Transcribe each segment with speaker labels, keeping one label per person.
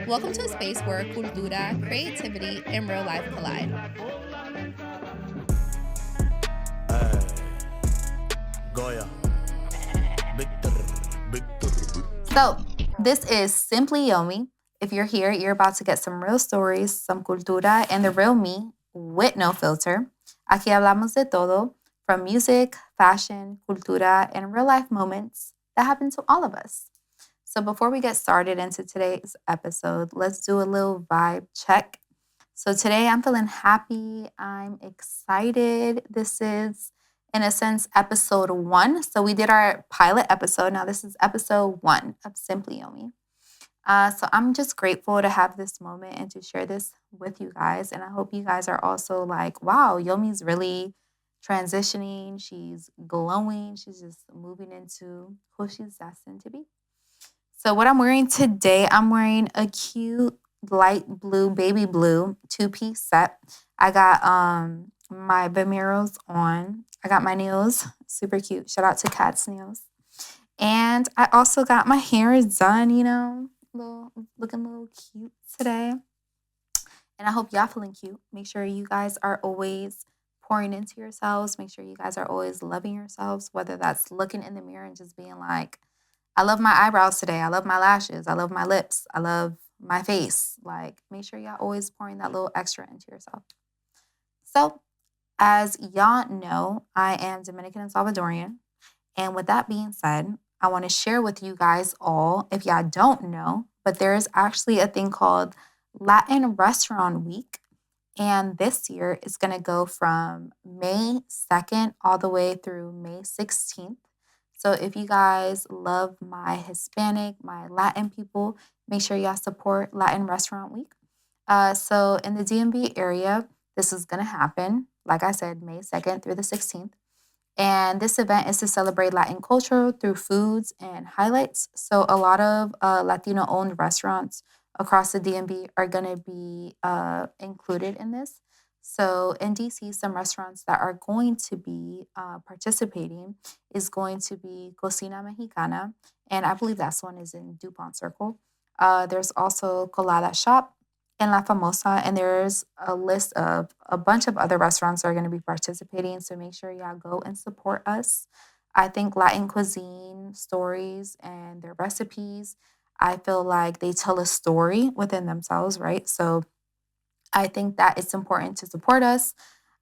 Speaker 1: Welcome to a space where cultura, creativity, and real life collide.
Speaker 2: Goya, Victor, Victor.
Speaker 3: So, this is Simply Yomi. If you're here, you're about to get some real stories, some cultura, and the real me with no filter. Aquí hablamos de todo from music, fashion, cultura, and real life moments that happen to all of us. So, before we get started into today's episode, let's do a little vibe check. So, today I'm feeling happy. I'm excited. This is, in a sense, episode one. So, we did our pilot episode. Now, this is episode one of Simply Yomi. So, I'm just grateful to have this moment and to share this with you guys. And I hope you guys are also like, wow, Yomi's really transitioning. She's glowing. She's just moving into who she's destined to be. So what I'm wearing today, I'm wearing a cute light blue, baby blue two-piece set. I got my Bemirals on. I got my nails, super cute. Shout out to Cat's Nails. And I also got my hair done, looking a little cute today. And I hope y'all feeling cute. Make sure you guys are always pouring into yourselves. Make sure you guys are always loving yourselves, whether that's looking in the mirror and just being like, I love my eyebrows today. I love my lashes. I love my lips. I love my face. Like, make sure y'all always pouring that little extra into yourself. So, as y'all know, I am Dominican and Salvadorian. And with that being said, I want to share with you guys all, if y'all don't know, but there is actually a thing called Latin Restaurant Week. And this year is going to go from May 2nd all the way through May 16th. So if you guys love my Hispanic, my Latin people, make sure y'all support Latin Restaurant Week. So in the DMV area, this is going to happen, like I said, May 2nd through the 16th. And this event is to celebrate Latin culture through foods and highlights. So a lot of Latino-owned restaurants across the DMV are going to be included in this. So in DC, some restaurants that are going to be participating is going to be Cocina Mexicana, and I believe that one is in DuPont Circle. There's also Colada Shop in La Famosa, and there's a list of a bunch of other restaurants that are going to be participating. So make sure y'all go and support us. I think Latin cuisine stories and their recipes, I feel like they tell a story within themselves, right? So I think that it's important to support us,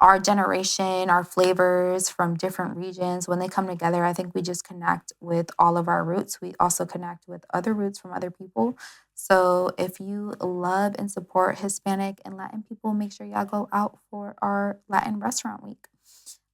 Speaker 3: our generation, our flavors from different regions. When they come together, I think we just connect with all of our roots. We also connect with other roots from other people. So if you love and support Hispanic and Latin people, make sure y'all go out for our Latin Restaurant Week.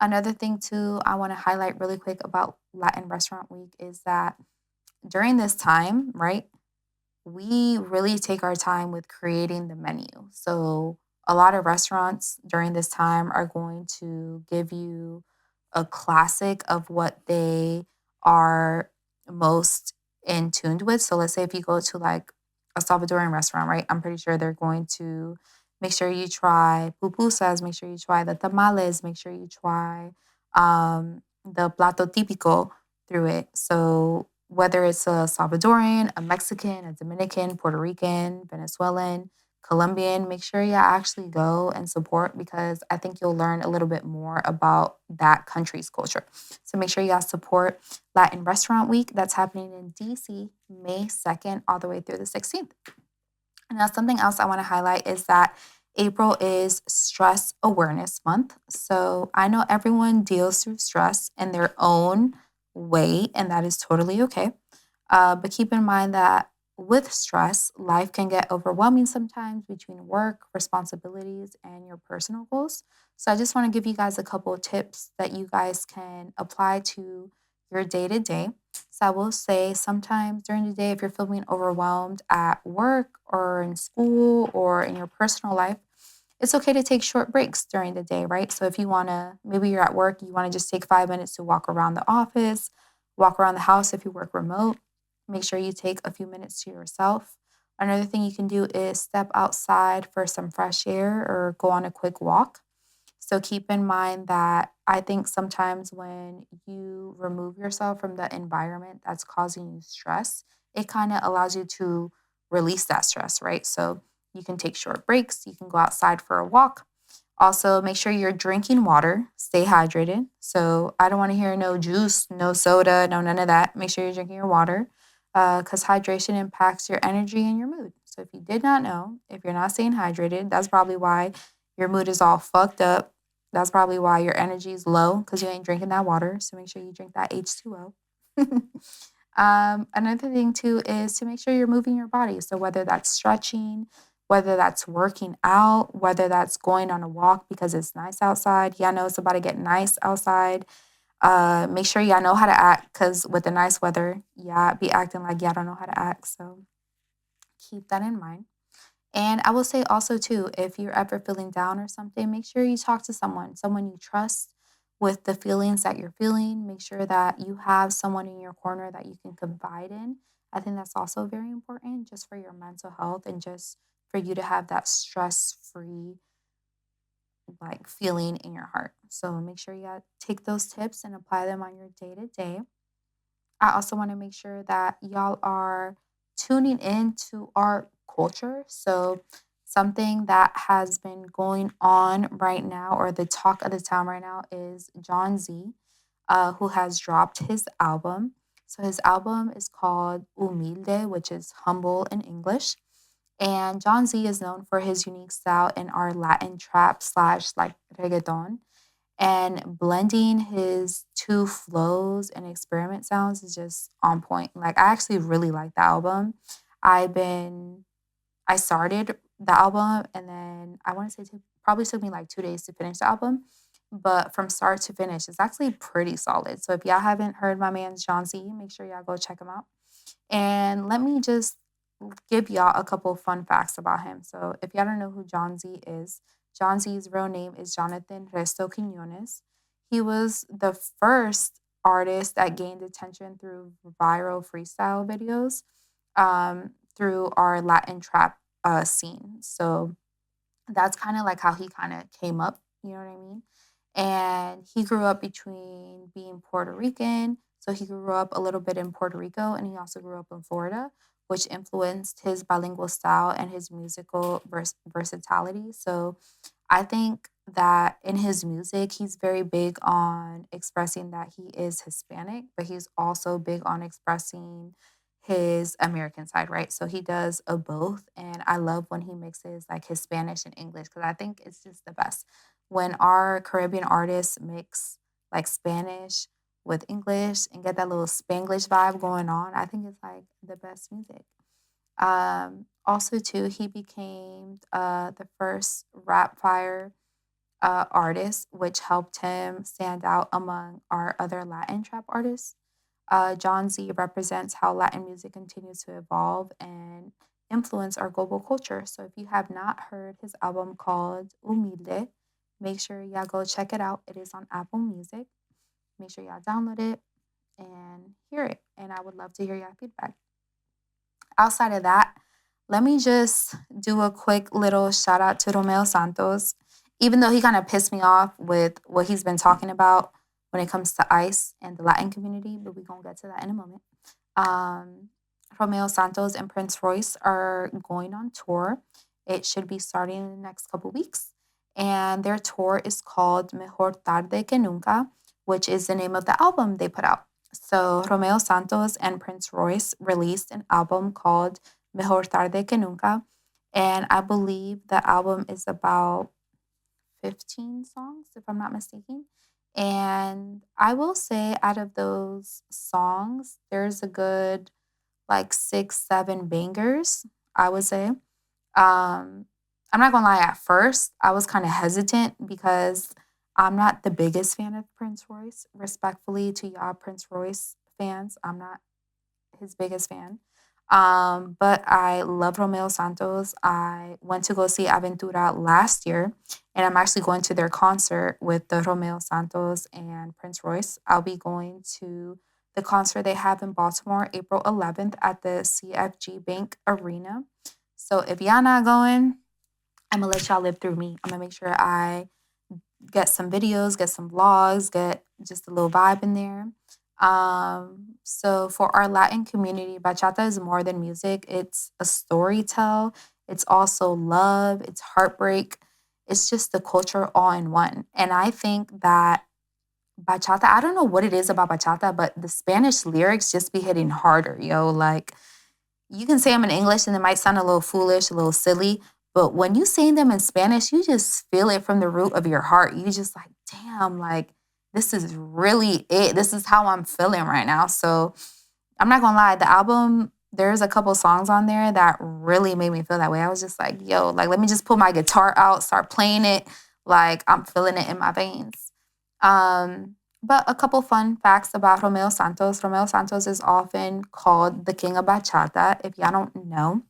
Speaker 3: Another thing, too, I want to highlight really quick about Latin Restaurant Week is that during this time, right, we really take our time with creating the menu. So, a lot of restaurants during this time are going to give you a classic of what they are most in tuned with. So, let's say if you go to like a Salvadorian restaurant, right? I'm pretty sure they're going to make sure you try pupusas, make sure you try the tamales, make sure you try the plato típico through it. So, whether it's a Salvadorian, a Mexican, a Dominican, Puerto Rican, Venezuelan, Colombian, make sure you actually go and support because I think you'll learn a little bit more about that country's culture. So make sure you guys support Latin Restaurant Week that's happening in DC May 2nd all the way through the 16th. Now, something else I want to highlight is that April is Stress Awareness Month. So I know everyone deals through stress in their own way, and that is totally okay. But keep in mind that with stress, life can get overwhelming sometimes between work, responsibilities, and your personal goals. So I just want to give you guys a couple of tips that you guys can apply to your day to day. So I will say sometimes during the day, if you're feeling overwhelmed at work or in school or in your personal life, it's okay to take short breaks during the day, right? So if you want to, maybe you're at work, you want to just take 5 minutes to walk around the office, walk around the house if you work remote. Make sure you take a few minutes to yourself. Another thing you can do is step outside for some fresh air or go on a quick walk. So keep in mind that I think sometimes when you remove yourself from the environment that's causing you stress, it kind of allows you to release that stress, right? So you can take short breaks, you can go outside for a walk. Also, make sure you're drinking water, stay hydrated. So I don't want to hear no juice, no soda, no none of that. Make sure you're drinking your water because hydration impacts your energy and your mood. So if you did not know, if you're not staying hydrated, that's probably why your mood is all fucked up. That's probably why your energy is low because you ain't drinking that water. So make sure you drink that H2O. Another thing too is to make sure you're moving your body. So whether that's stretching, whether that's working out, whether that's going on a walk because it's nice outside. Yeah, I know it's about to get nice outside. Make sure y'all know how to act because with the nice weather, yeah, be acting like y'all don't know how to act. So keep that in mind. And I will say also too, if you're ever feeling down or something, make sure you talk to someone you trust with the feelings that you're feeling. Make sure that you have someone in your corner that you can confide in. I think that's also very important just for your mental health and just for you to have that stress-free like feeling in your heart. So make sure you take those tips and apply them on your day to day. I also want to make sure that y'all are tuning into our culture. So, something that has been going on right now, or the talk of the town right now, is John Z, who has dropped his album. So, his album is called Humilde, which is humble in English. And John Z is known for his unique style in our Latin trap slash like reggaeton, and blending his two flows and experiment sounds is just on point. Like I actually really like the album. I've been I started the album and then I want to say probably took me like 2 days to finish the album. But from start to finish, it's actually pretty solid. So if y'all haven't heard my man's John Z, make sure y'all go check him out. And let me just give y'all a couple fun facts about him. So, if y'all don't know who John Z is, John Z's real name is Jonathan Resto Quinones. He was the first artist that gained attention through viral freestyle videos through our Latin trap scene. So, that's kind of like how he kind of came up, you know what I mean? And he grew up between being Puerto Rican. So he grew up a little bit in Puerto Rico and he also grew up in Florida, which influenced his bilingual style and his musical versatility. So I think that in his music, he's very big on expressing that he is Hispanic, but he's also big on expressing his American side, right? So he does a both. And I love when he mixes like his Spanish and English because I think it's just the best. When our Caribbean artists mix like Spanish with English and get that little Spanglish vibe going on, I think it's like the best music. Also, too, he became the first rap fire artist, which helped him stand out among our other Latin trap artists. John Z represents how Latin music continues to evolve and influence our global culture. So if you have not heard his album called Humilde, make sure y'all go check it out. It is on Apple Music. Make sure y'all download it and hear it. And I would love to hear your feedback. Outside of that, let me just do a quick little shout out to Romeo Santos. Even though he kind of pissed me off with what he's been talking about when it comes to ICE and the Latin community, but we're going to get to that in a moment. Um, Romeo Santos and Prince Royce are going on tour. It should be starting in the next couple weeks. And their tour is called Mejor Tarde que Nunca, which is the name of the album they put out. So Romeo Santos and Prince Royce released an album called Mejor Tarde que Nunca. And I believe the album is about 15 songs, if I'm not mistaken. And I will say, out of those songs, there's a good like 6, 7 bangers, I would say. I'm not gonna lie, at first, I was kind of hesitant because I'm not the biggest fan of Prince Royce. Respectfully to y'all Prince Royce fans, I'm not his biggest fan. But I love Romeo Santos. I went to go see Aventura last year, and I'm actually going to their concert with the Romeo Santos and Prince Royce. I'll be going to the concert they have in Baltimore, April 11th at the CFG Bank Arena. So if y'all not going, I'm gonna let y'all live through me. I'm gonna make sure I get some videos, get some vlogs, get just a little vibe in there. So for our Latin community, bachata is more than music. It's a story tell. It's also love. It's heartbreak. It's just the culture all in one. And I think that bachata, I don't know what it is about bachata, but the Spanish lyrics just be hitting harder, yo. Like you can say them in English and it might sound a little foolish, a little silly, but when you sing them in Spanish, you just feel it from the root of your heart. You just like, damn, like this is really it. This is how I'm feeling right now. So I'm not gonna lie, the album, there's a couple songs on there that really made me feel that way. I was just like, yo, like let me just pull my guitar out, start playing it. Like I'm feeling it in my veins. But a couple fun facts about Romeo Santos. Romeo Santos is often called the king of bachata, if y'all don't know.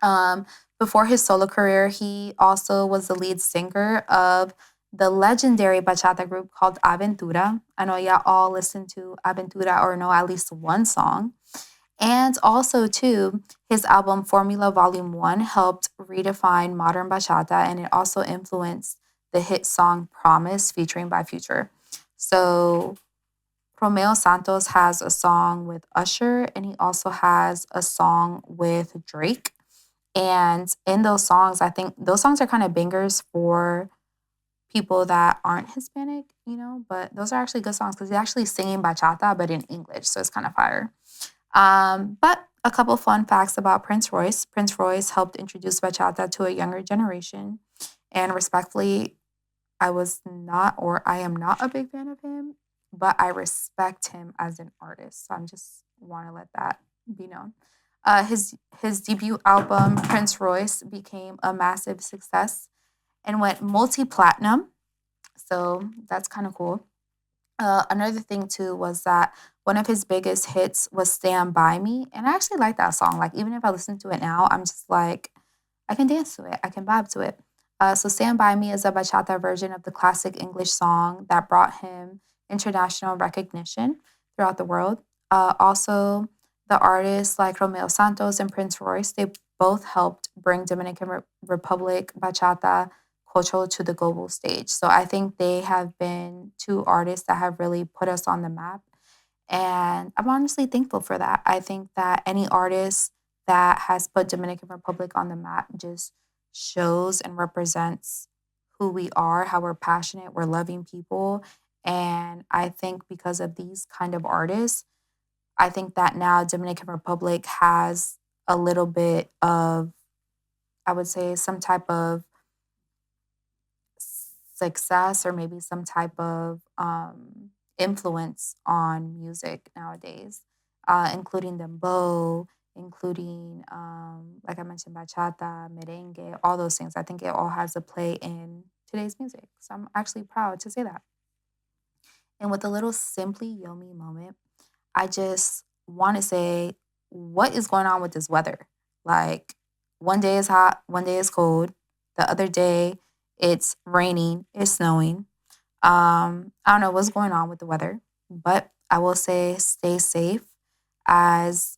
Speaker 3: Um, Before his solo career, he also was the lead singer of the legendary bachata group called Aventura. I know y'all all listen to Aventura or know at least one song. And also, too, his album Formula Volume 1 helped redefine modern bachata, and it also influenced the hit song Promise featuring by Future. So Romeo Santos has a song with Usher, and he also has a song with Drake. And in those songs, I think those songs are kind of bangers for people that aren't Hispanic, you know, but those are actually good songs because he's actually singing bachata, but in English. So it's kind of fire. But a couple fun facts about Prince Royce. Prince Royce helped introduce bachata to a younger generation. And respectfully, I was not, or I am not a big fan of him, but I respect him as an artist. So I'm just want to let that be known. His debut album, Prince Royce, became a massive success and went multi platinum. So that's kind of cool. Another thing too was that one of his biggest hits was "Stand By Me," and I actually like that song. Like even if I listen to it now, I'm just like, I can dance to it, I can vibe to it. So "Stand By Me" is a bachata version of the classic English song that brought him international recognition throughout the world. Also, the artists like Romeo Santos and Prince Royce, they both helped bring Republic bachata culture to the global stage. So I think they have been two artists that have really put us on the map. And I'm honestly thankful for that. I think that any artist that has put Dominican Republic on the map just shows and represents who we are, how we're passionate, we're loving people. And I think because of these kind of artists, I think that now Dominican Republic has a little bit of, I would say, some type of success or maybe some type of influence on music nowadays, including dembow, including, like I mentioned, bachata, merengue, all those things. I think it all has a play in today's music. So I'm actually proud to say that. And with a little Simply Yomi moment, I just want to say, what is going on with this weather? Like, one day is hot, one day is cold. The other day, it's raining, it's snowing. I don't know what's going on with the weather, but I will say stay safe as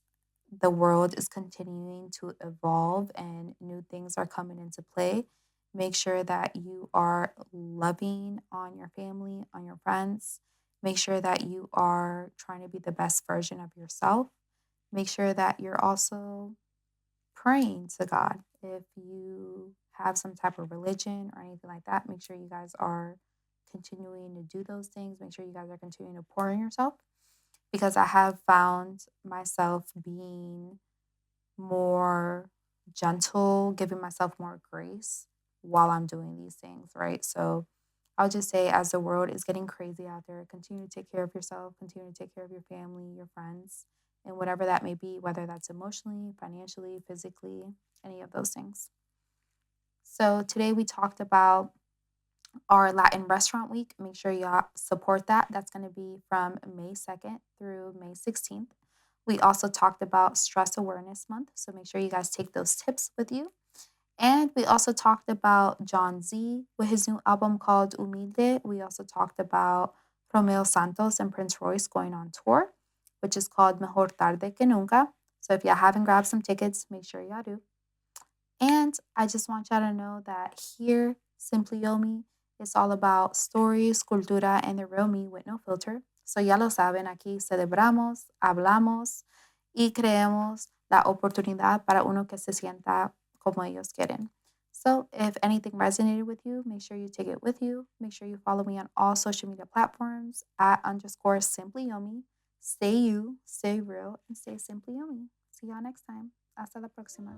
Speaker 3: the world is continuing to evolve and new things are coming into play. Make sure that you are loving on your family, on your friends. Make sure that you are trying to be the best version of yourself. Make sure that you're also praying to God. If you have some type of religion or anything like that, make sure you guys are continuing to do those things. Make sure you guys are continuing to pour in yourself because I have found myself being more gentle, giving myself more grace while I'm doing these things, right? So I'll just say, as the world is getting crazy out there, continue to take care of yourself, continue to take care of your family, your friends, and whatever that may be, whether that's emotionally, financially, physically, any of those things. So today we talked about our Latin Restaurant Week. Make sure y'all support that. That's going to be from May 2nd through May 16th. We also talked about Stress Awareness Month. So make sure you guys take those tips with you. And we also talked about John Z with his new album called Humilde. We also talked about Romeo Santos and Prince Royce going on tour, which is called Mejor Tarde que Nunca. So if y'all haven't grabbed some tickets, make sure y'all do. And I just want y'all to know that here, Simply Yomi, it's all about stories, cultura, and the real me with no filter. So ya lo saben, aquí celebramos, hablamos y creemos la oportunidad para uno que se sienta como ellos quieren. So if anything resonated with you, make sure you take it with you. Make sure you follow me on all social media platforms at underscore Simply Yomi. Stay you, stay real, and stay Simply Yomi. See y'all next time. Hasta la próxima.